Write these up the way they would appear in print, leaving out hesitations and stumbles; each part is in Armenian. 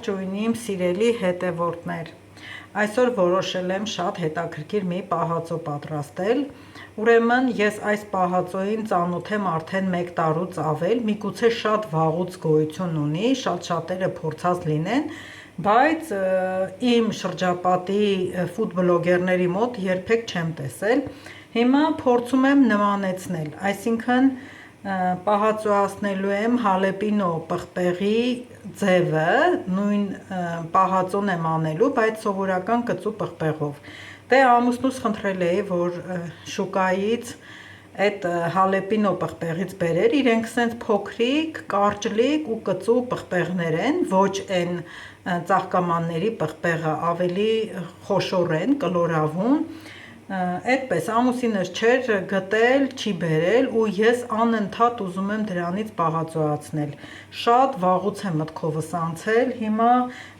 Ողջույն իմ սիրելի հետևորդներ, այսօր որոշել եմ շատ հետաքրքիր մի պահածո պատրաստել, ուրեմն ես այս պահածոյին ծանոթ եմ արդեն 1 տարուց ավել, միգուցե շատ վաղուց գոյություն ունի, շատ-շատերը փորձած լինեն, բայց իմ շրջապատի ֆուդ բլոգերների մոտ երբեք չեմ տեսել, հիմա փորձում եմ նմանեցնել, այսինքն պահածոացնելու եմ հալեպինո պղպեղի ձևը, նույն պահածոն եմ անելու, բայց սովորական կծու պղպեղով։ Դե ամուսնուս խնդրել էի, որ շուկայից այդ հալեպինո պղպեղից բերեր, իրենք սենց փոքրիկ, կարճլիկ ու կծու պղպեղներ են, ոչ այն ծաղկամանների պղպեղը, ավելի խոշոր են, կլորավուն, այդպես ամուսինս չէր գտել, չի բերել ու ես անընդհատ ուզում եմ դրանից պահածոացնել, շատ վաղուց եմ մտքովս անցել, հիմա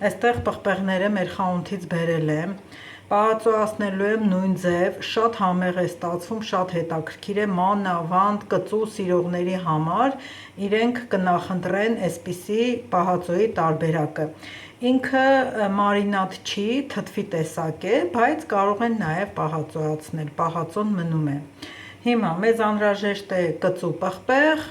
այստեղ պղպեղները մեր խանութից բերել եմ, պահածոացնելու եմ նույն ձև, շատ համեղ է ստացվում, շատ հետաքրքիր է, մանավանդ կծու սիրողների համար, իրենք կնախընտրեն այսպիսի պահածոյի տարբերակը, ինքը մարինադ չի, թթվի տեսակ է, բայց կարող են նաև պահածոացնել, պահածոն մնում է, հիմա մեզ անհրաժեշտ է կծու պղպեղ,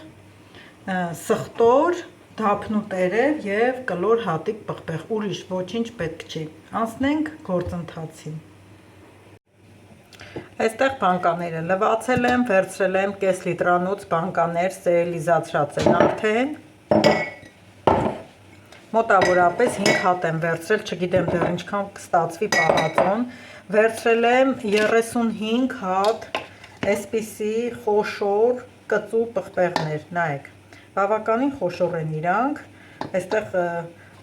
սխտոր, դափնու տերև և կլոր հատիկ պղպեղ, ուրիշ ոչինչ պետք չի, անցնենք գործընթացին։ Այստեղ բանկաները լվացել եմ, վերցրել եմ կես լիտրանոց բանկաներ, ստերիլիզացրած են արդեն, մոտավորապես 5 հատ եմ վերցրել, չգիտեմ դեռ ինչքան կստացվի պահածոն, վերցրել եմ 35 հատ այսպիսի խոշոր կծու պղպեղներ, նայեք, բավականին խոշոր են իրանք, այստեղ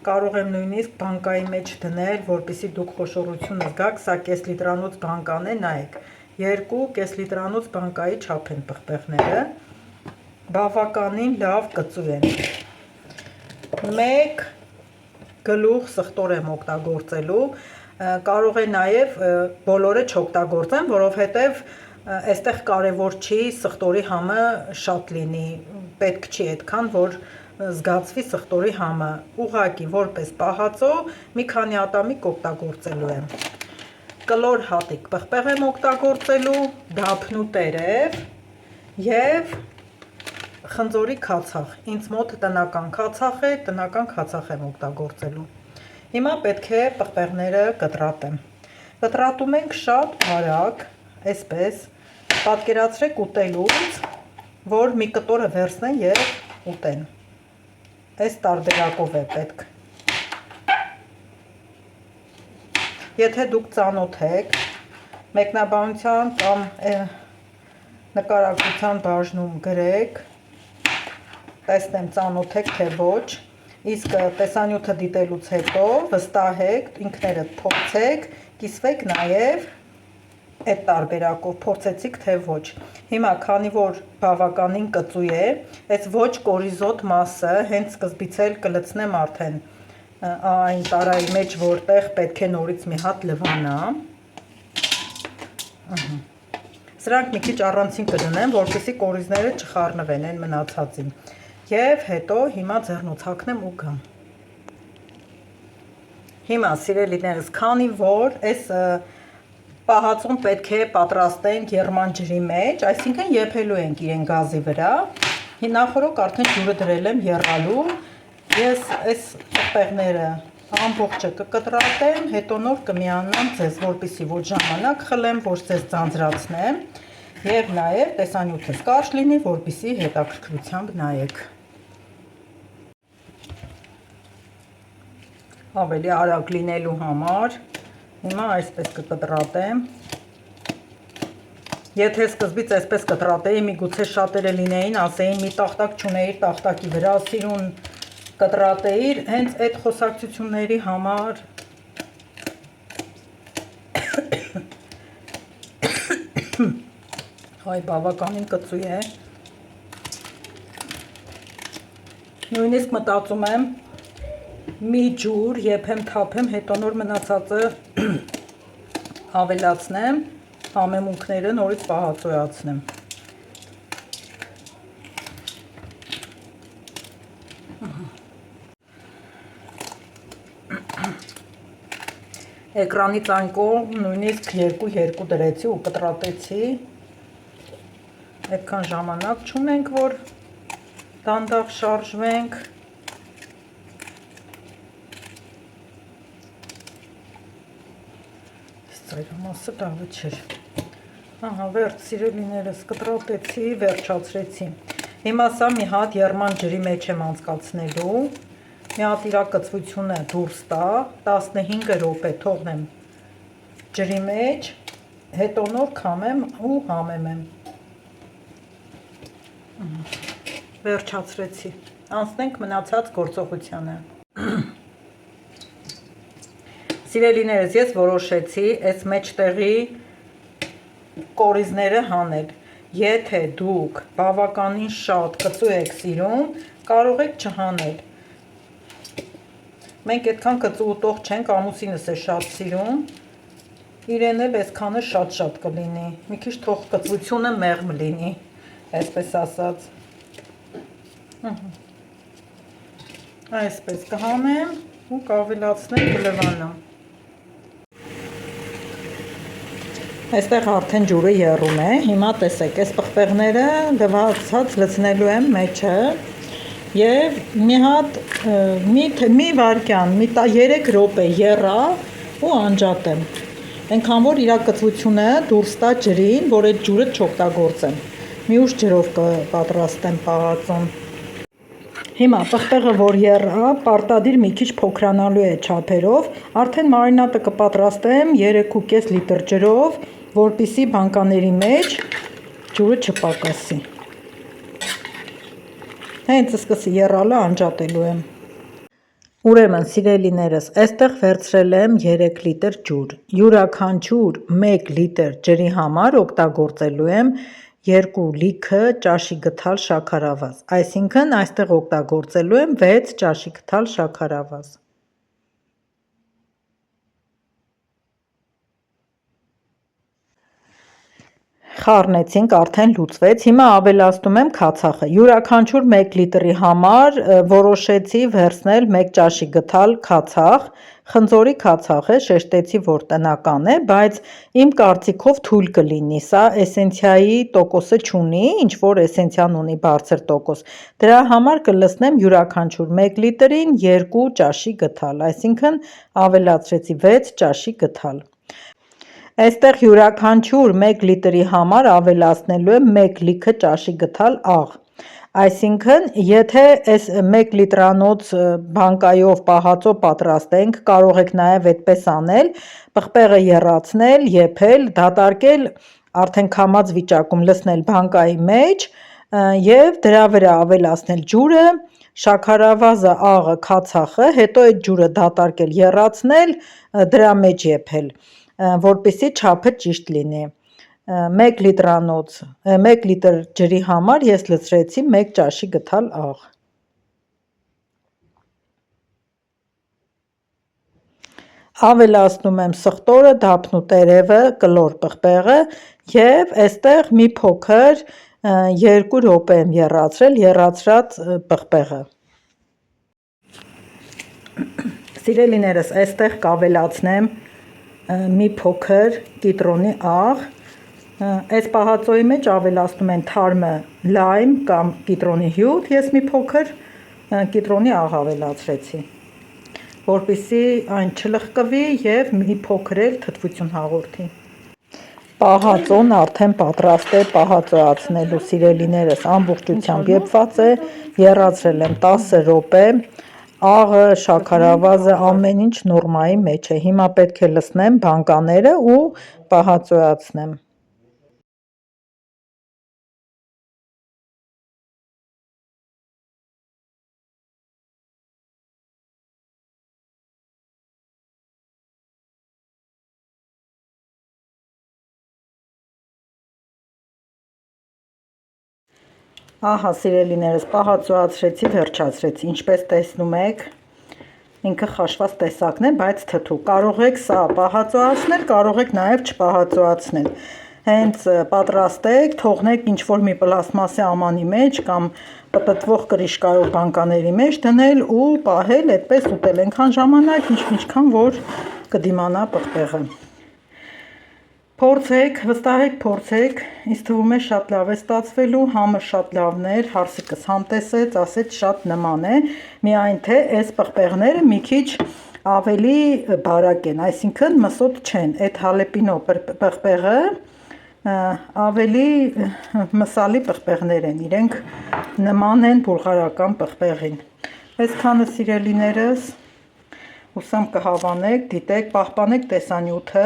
կարող եմ նույնիսկ բանկայի մեջ դնել, որպեսզի դուք խոշորությունը զգաք, սա կես լիտրանոց բանկան է, նայեք, 2 կես լիտրանոց բանկայի չափ են պղպեղները, բավականին լավ կծու են, 1 գլուխ սխտոր եմ օգտագործելու, կարող է նաև բոլորը չօգտագործեմ, որովհետև այստեղ կարևոր չի սխտորի համը շատ լինի, պետք չի այդքան, որ զգացվի սխտորի համը, ուղղակի որպես պահածո մի քանի ատամիկ օգտագործելու եմ, կլոր հատիկ պղպեղ եմ օգտագործելու, դափնու տերև և խնձորի քացախ, ինձ մոտ տնական քացախ է, տնական քացախ եմ օգտագործելու, հիմա պետք է պղպեղները կտրատեմ, կտրատում ենք շատ արագ, այսպես, պատկերացրեք ուտելուց, որ մի կտորը վերցնեն և ուտեն, այս տարբերակով է պետք, եթե դուք ծանոթ եք, մեկնաբանության կամ նկարագրության բաժնում գրեք, տեսնեմ ծանոթ եք թե ոչ, իսկ տեսանյութը դիտելուց հետո վստահեք, ինքներդ փորձեք, կիսվեք նաև այդ տարբերակով, փորձեցիք թե ոչ, հիմա քանի որ բավականին կծու է, այս ոչ կորիզոտ մասը հենց սկզբից էլ կլցնեմ արդեն այն տարայի մեջ, որտեղ պետք է նորից մի հատ լվանա, սրանք մի քիչ առանցին կդնեմ, որպեսզի կորիզները չխառնվեն այն մնացածին, և հետո հիմա ձեռնոցակնեմ ու գամ, հիմա սիրելիներս, քանի որ այս պահածոն պետք է պատրաստենք եղման ջրի մեջ, այսինքն եփելու ենք իրեն գազի վրա, նախօրոք արդեն ջուրը դրել եմ եռալու, ես այս պղպեղները ամբողջը կկտրատեմ, հետո նոր կմիանամ ձեզ, որպեսզի ոչ ժամանակ խլեմ, ոչ ձեզ ձանձրացնեմ, և նաև տեսանյութս կարճ լինի, որպեսզի հետաքրքրությամբ նայեք, ավելի արագ լինելու համար, հիմա այսպես կկտրատեմ, եթե սկզբից այսպես կտրատեի, միգուցե շատերը լինեին, ասեին մի տախտակ չունեիր տախտակի վրա, սիրուն կտրատեիր, հենց այդ խոսակցությունների համար, հայ բավականին կծու է, նույնիսկ մտածում եմ, մի ջուր եփեմ թափեմ, հետո նոր մնացածը ավելացնեմ, համեմունքները նորից պահածոյացնեմ, Էկրանից այն կողմ նույնիսկ 2 դրեցի ու կտրատեցի։ Այդքան ժամանակ չունենք, որ դանդաղ շարժվենք։ Ծայրամասը լավը չէր։ Ահա, վերջ սիրելիներս, կտրատեցի, վերջացրեցի։ Հիմա սա մի հատ եռման ջրի մեջ եմ անցկացնելու։ Մի հատ իր կծվությունը դուրս տա, 15 րոպե թողնեմ ջրի մեջ, հետո նոր քամեմ ու համեմեմ։ Վերջացրեցի։ Անցնենք մնացած գործողությանը։ Սիրելիներս, ես որոշեցի այս մեջտեղի կորիզները հանել։ Եթե դուք բավականին շատ կծու եք սիրում, կարող եք չհանել։ Մենք այդքան կծու ուտող չենք, ամուսինս է շատ սիրում, իրեն էլ այսքանը շատ կլինի, մի քիչ թող կծվությունը մեղմ լինի, այսպես ասած։ Այսպես կհանեմ ու կավելացնեմ գլվանը։ Այստեղ արդեն ջուրը եռում է, հիմա տեսեք, այս պղպեղները լվացած լցնելու եմ մեջը և մի հատ մի վարկյան, 3 րոպե եռա ու անջատեմ, այնքան որ իր կծվությունը դուրս տա ջրին, որ այդ ջուրը չօգտագործեմ, մի ուշ ջրով կպատրաստեմ պահածոն։ Հիմա պղպեղը որ եռա, պարտադիր մի քիչ փոքրանալու է չափերով, արդեն մարինատը կպատրաստեմ 3,5 լիտր ջրով, որպեսզի բանկաների մեջ ջուրը չպակասի։ Հենց սկսի եռալը անջատելու եմ։ Ուրեմն սիրելիներս, այստեղ վերցրել եմ 3 լիտր ջուր, յուրաքանչյուր 1 լիտր ջրի համար օգտագործելու եմ 2 լիքը ճաշի գթալ շաքարավազ, այսինքն այստեղ օգտագործելու եմ 6 ճաշի գթալ շաքարավազ։ Խառնեցինք, արդեն լուծվեց, հիմա ավելացնում եմ քացախը, յուրաքանչյուր 1 լիտրի համար որոշեցի վերցնել 1 ճաշի գթալ քացախ, խնձորի քացախ է, շեշտեցի, որ տնական է, բայց իմ կարծիքով թույլ կլինի, սա էսենցիայի տոկոսը չունի, ինչ որ էսենցիան ունի բարձր տոկոս, դրա համար կլցնեմ յուրաքանչյուր 1 լիտրին 2 ճաշի գթալ, այսինքն ավելացրեցի 6 ճաշի գթալ։ Այստեղ յուրաքանչյուր 1 լիտրի համար ավելացնելու եմ 1 լիքը ճաշի գթալ աղ, այսինքն եթե այս 1 լիտրանոց բանկայով պահածո պատրաստենք, կարող եք նաև այդպես անել, պղպեղը եռացնել, եփել, դատարկել, արդեն քամած վիճակում լցնել բանկայի մեջ և դրա վրա ավելացնել ջուրը, շաքարավազը, աղը, քացախը, հետո այդ ջուրը դատարկել, եռացնել, դրա մեջ եփել, որպեսզի չափը ճիշտ լինի։ 1 լիտր ջրի համար ես լցրեցի 1 ճաշի գթալ աղ։ Ավելացնում եմ սխտորը, դափնու տերևը, կլոր պղպեղը և այստեղ մի փոքր 2 րոպե եմ եռացրել եռացրած պղպեղը։ Սիրելիներս, այստեղ կավելացնեմ մի փոքր կիտրոնի աղ, այս պահածոյի մեջ ավելացնում են թարմը լայմ կամ կիտրոնի հյութ, ես մի փոքր կիտրոնի աղ ավելացրեցի, որպեսզի այն չլխկվի և մի փոքր էլ թթվություն հաղորդի։ Պահածոն արդեն պատրաստ է պահածոյացնելու, սիրելիներս, ամբողջությամբ եփված է, եռացրել եմ 10 րոպե, աղը, շաքարավազը, ամեն ինչ նորմայի մեջ է, հիմա պետք է լցնեմ բանկաները ու պահածոյացնեմ։ Ահա սիրելիներս, պահածոյացրեցի, վերջացրեցի, ինչպես տեսնում եք, ինքը խաշված տեսակն է, բայց թթու, կարող եք սա պահածոյացնել, կարող եք նաև չպահածոյացնել, հենց պատրաստեք, թողնեք ինչ-որ մի պլաստմասե ամանի մեջ կամ պտտվող կրիշկայով բանկաների մեջ դնել ու պահել, այդպես ուտել, այնքան ժամանակ, ինչքան որ կդիմանա պղպեղը։ Փորձեք, վստահեք, փորձեք, ինձ թվում է շատ լավ է ստացվելու, համը շատ լավն էր, հարսիկս համտեսեց, ասեց շատ նման է, միայն թե այս պղպեղները մի քիչ ավելի բարակ են, այսինքն մսոտ չեն, այդ հալեպինո պղպեղը ավելի մսալի պղպեղներ են, իրենք նման են բուլղարական պղպեղին։ Այսքանը սիրելիներս, հուսամ կհավանեք, դիտեք, պահպանեք տեսանյութը,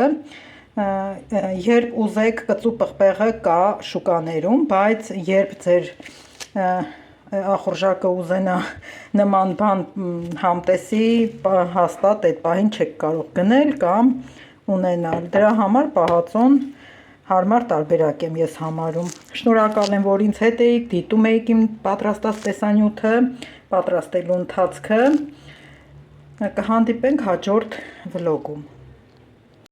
երբ ուզեք կծու պղպեղը կա շուկաներում, բայց երբ ձեր ախորժակը ուզենա նման բան համտեսի, հաստատ այդ պահին չեք կարող գնել կամ ունենալ, դրա համար պահածոն հարմար տարբերակ եմ ես համարում։ Շնորհակալ եմ, որ ինձ հետ էիք, դիտում էիք իմ պատրաստած տեսանյութը, պատրաստելու ընթացքը, կհանդիպենք հաջորդ վլոգում։